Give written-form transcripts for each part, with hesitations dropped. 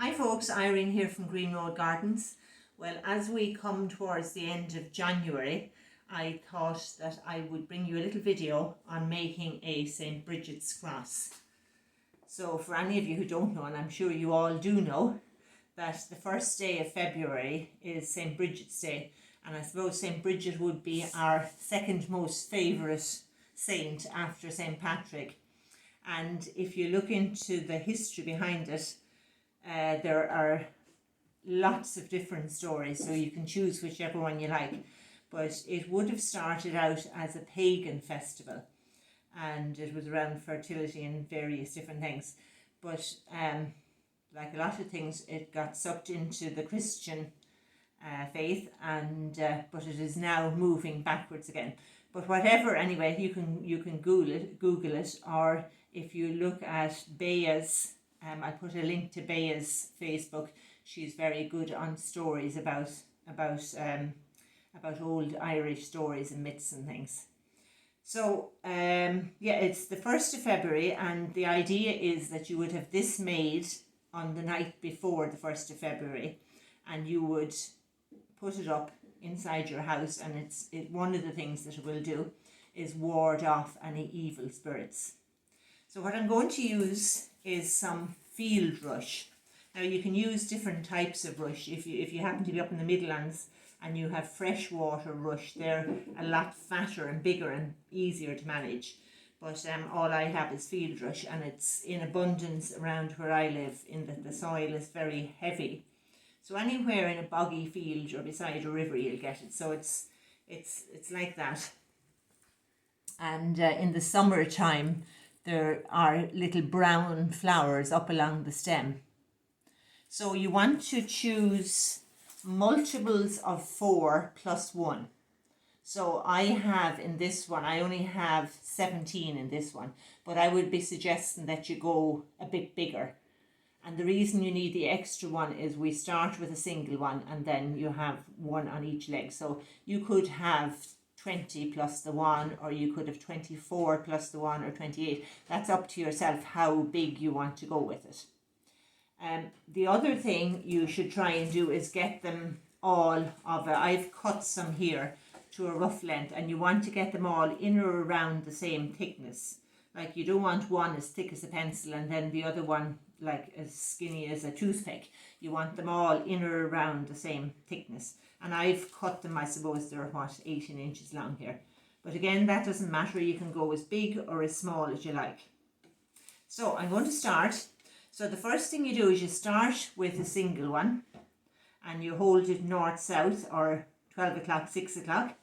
Hi folks, Irene here from Green Road Gardens. Well, as we come towards the end of January, I thought that I would bring you a little video on making a St. Brigid's cross. So for any of you who don't know, and I'm sure you all do know, that the first day of February is St. Brigid's Day, and I suppose St. Brigid would be our second most favourite saint after St. Patrick. And if you look into the history behind it, there are lots of different stories, so you can choose whichever one you like. But it would have started out as a pagan festival, and it was around fertility and various different things. But like a lot of things, it got sucked into the Christian faith, and but it is now moving backwards again. But whatever, anyway, you can Google it, or if you look at Bea's. I put a link to Bea's Facebook. She's very good on stories about old Irish stories and myths and things. So it's the 1st of February, and the idea is that you would have this made on the night before the 1st of February, and you would put it up inside your house, and one of the things that it will do is ward off any evil spirits. So what I'm going to use is some field rush. Now you can use different types of rush. If you happen to be up in the Midlands and you have freshwater rush, they're a lot fatter and bigger and easier to manage. But all I have is field rush, and it's in abundance around where I live, in that the soil is very heavy. So anywhere in a boggy field or beside a river you'll get it. So it's like that. And in the summertime, there are little brown flowers up along the stem. So you want to choose multiples of 4 plus 1. So I have in this one, I only have 17 in this one, but I would be suggesting that you go a bit bigger. And the reason you need the extra one is we start with a single one, and then you have one on each leg. So you could have 20 plus the 1, or you could have 24 plus the 1, or 28. That's up to yourself how big you want to go with it. The other thing you should try and do is get them all I've cut some here to a rough length, and you want to get them all in or around the same thickness. Like, you don't want one as thick as a pencil and then the other one like as skinny as a toothpick. You want them all in or around the same thickness. And I've cut them, I suppose they're 18 inches long here. But again, that doesn't matter. You can go as big or as small as you like. So I'm going to start. So the first thing you do is you start with a single one, and you hold it north-south, or 12 o'clock, 6 o'clock.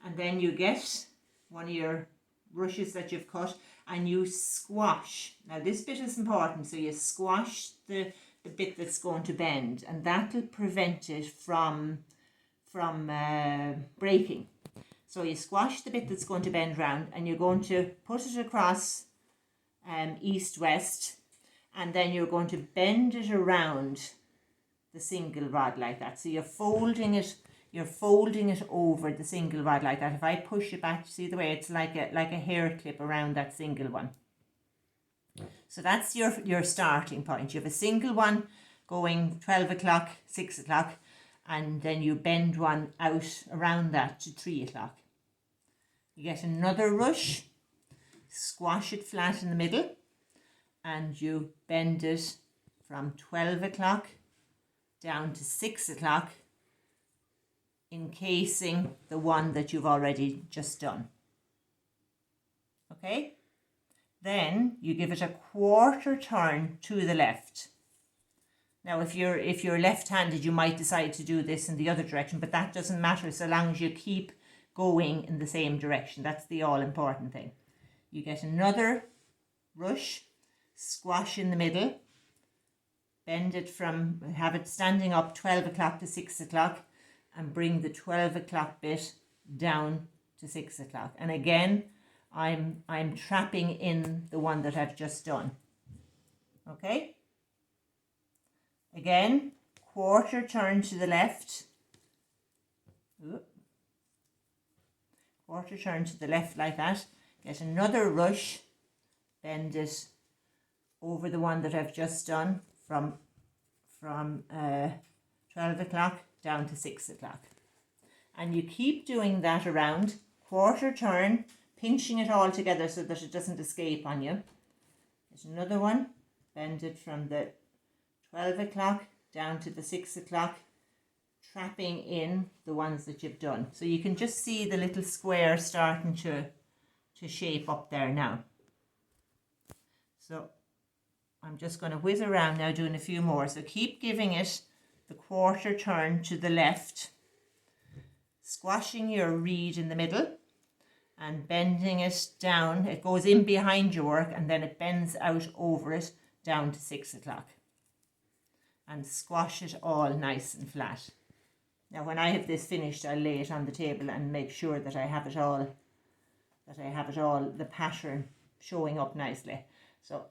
And then you get one of your rushes that you've cut, and you squash. Now this bit is important. So you squash the bit that's going to bend, and that'll prevent it from breaking. So you squash the bit that's going to bend round, and you're going to put it across east-west, and then you're going to bend it around the single rod like that. So you're folding it over the single rod like that. If I push it back, see the way it's like a hair clip around that single one. So that's your starting point. You have a single one going 12 o'clock, 6 o'clock, and then you bend one out around that to 3 o'clock. You get another rush, squash it flat in the middle, and you bend it from 12 o'clock down to 6 o'clock, encasing the one that you've already just done. Okay? Then you give it a quarter turn to the left. Now if you're left-handed, you might decide to do this in the other direction, but that doesn't matter so long as you keep going in the same direction. That's the all-important thing. You get another rush, squash in the middle, bend it have it standing up 12 o'clock to 6 o'clock, and bring the 12 o'clock bit down to 6 o'clock. And again, I'm trapping in the one that I've just done. Okay? Again, quarter turn to the left. Quarter turn to the left like that. Get another rush, bend it over the one that I've just done from from 12 o'clock down to 6 o'clock. And you keep doing that around, quarter turn, pinching it all together so that it doesn't escape on you. There's another one, bend it from the 12 o'clock down to the 6 o'clock, trapping in the ones that you've done. So you can just see the little square starting to shape up there now. So I'm just going to whiz around now doing a few more. So keep giving it the quarter turn to the left, squashing your reed in the middle and bending it down. It goes in behind your work and then it bends out over it down to 6 o'clock. And squash it all nice and flat. Now when I have this finished, I'll lay it on the table and make sure that I have it all, the pattern showing up nicely. So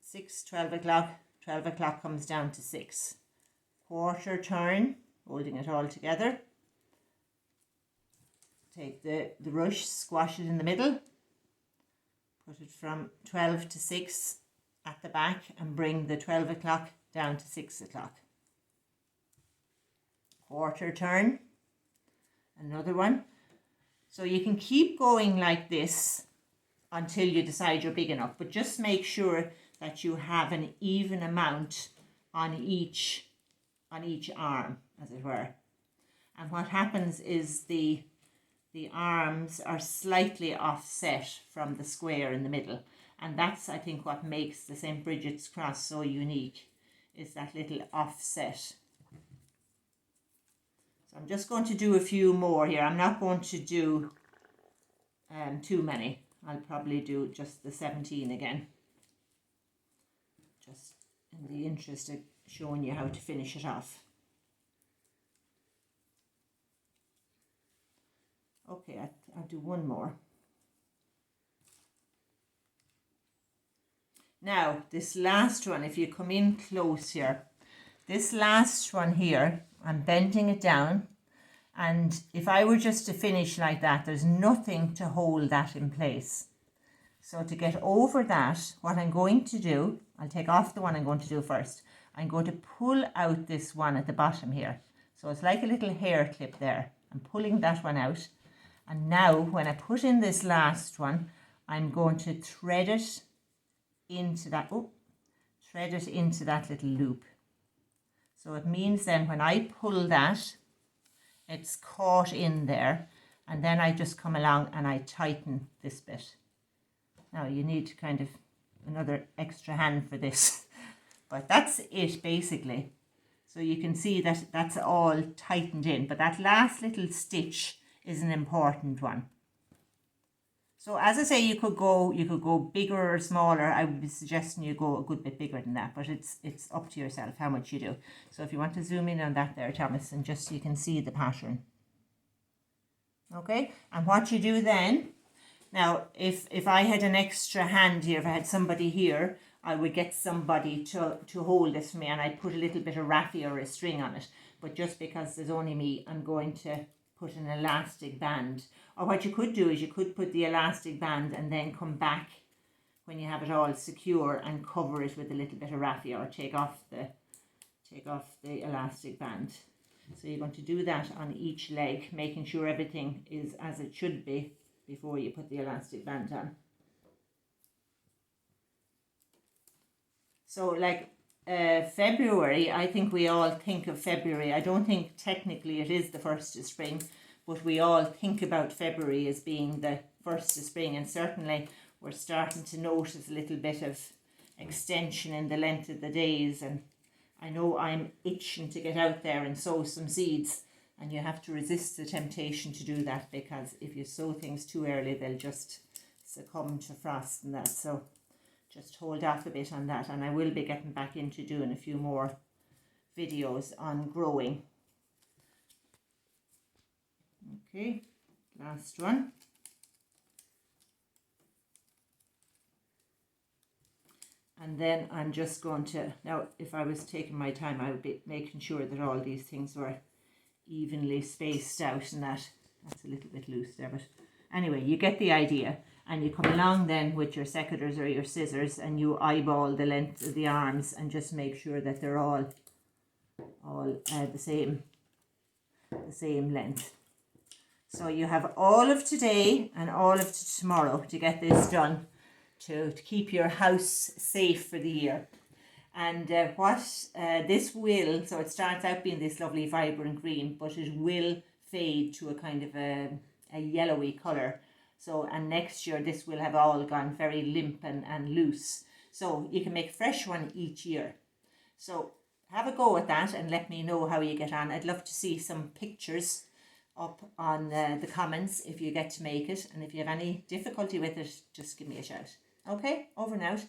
6, 12 o'clock comes down to 6. Quarter turn, holding it all together. Take the rush, squash it in the middle. Put it from 12 to 6 at the back and bring the 12 o'clock down to 6 o'clock. Quarter turn, another one. So you can keep going like this until you decide you're big enough, but just make sure that you have an even amount on each arm, as it were. And what happens is the arms are slightly offset from the square in the middle, and that's, I think, what makes the St. Brigid's cross so unique, is that little offset. So I'm just going to do a few more here. I'm not going to do too many. I'll probably do just the 17 again, just in the interest of showing you how to finish it off. Okay, I'll do one more. Now, this last one, if you come in close here, this last one here, I'm bending it down, and if I were just to finish like that, there's nothing to hold that in place. So to get over that, what I'm going to do, I'll take off the one I'm going to do first. I'm going to pull out this one at the bottom here. So it's like a little hair clip there. I'm pulling that one out. And now when I put in this last one, I'm going to thread it into that, little loop. So it means then when I pull that, it's caught in there, and then I just come along and I tighten this bit. Now you need kind of another extra hand for this, but that's it basically. So you can see that that's all tightened in, but that last little stitch is an important one. So as I say, you could go bigger or smaller. I would be suggesting you go a good bit bigger than that, but it's up to yourself how much you do. So if you want to zoom in on that there, Thomas, and just so you can see the pattern. Okay, and what you do then, now if I had an extra hand here, if I had somebody here, I would get somebody to hold this for me, and I'd put a little bit of raffia or a string on it. But just because there's only me, I'm going to put an elastic band. Or what you could do is you could put the elastic band and then come back when you have it all secure and cover it with a little bit of raffia, or take off the elastic band. So you're going to do that on each leg, making sure everything is as it should be before you put the elastic band on. So like February, I think we all think of February. I don't think technically it is the first of spring, but we all think about February as being the first of spring, and certainly we're starting to notice a little bit of extension in the length of the days. And I know I'm itching to get out there and sow some seeds, and you have to resist the temptation to do that, because if you sow things too early, they'll just succumb to frost and that. So just hold off a bit on that, and I will be getting back into doing a few more videos on growing. Okay, last one. And then I'm just going to, now if I was taking my time, I would be making sure that all these things were evenly spaced out, and that's a little bit loose there, but anyway, you get the idea. And you come along then with your secateurs or your scissors and you eyeball the length of the arms and just make sure that they're all the same length. So you have all of today and all of tomorrow to get this done, to keep your house safe for the year. And this will, so it starts out being this lovely vibrant green, but it will fade to a kind of a yellowy colour. So, and next year this will have all gone very limp and loose. So you can make a fresh one each year. So have a go at that and let me know how you get on. I'd love to see some pictures up on the comments if you get to make it. And if you have any difficulty with it, just give me a shout. Okay, over and out.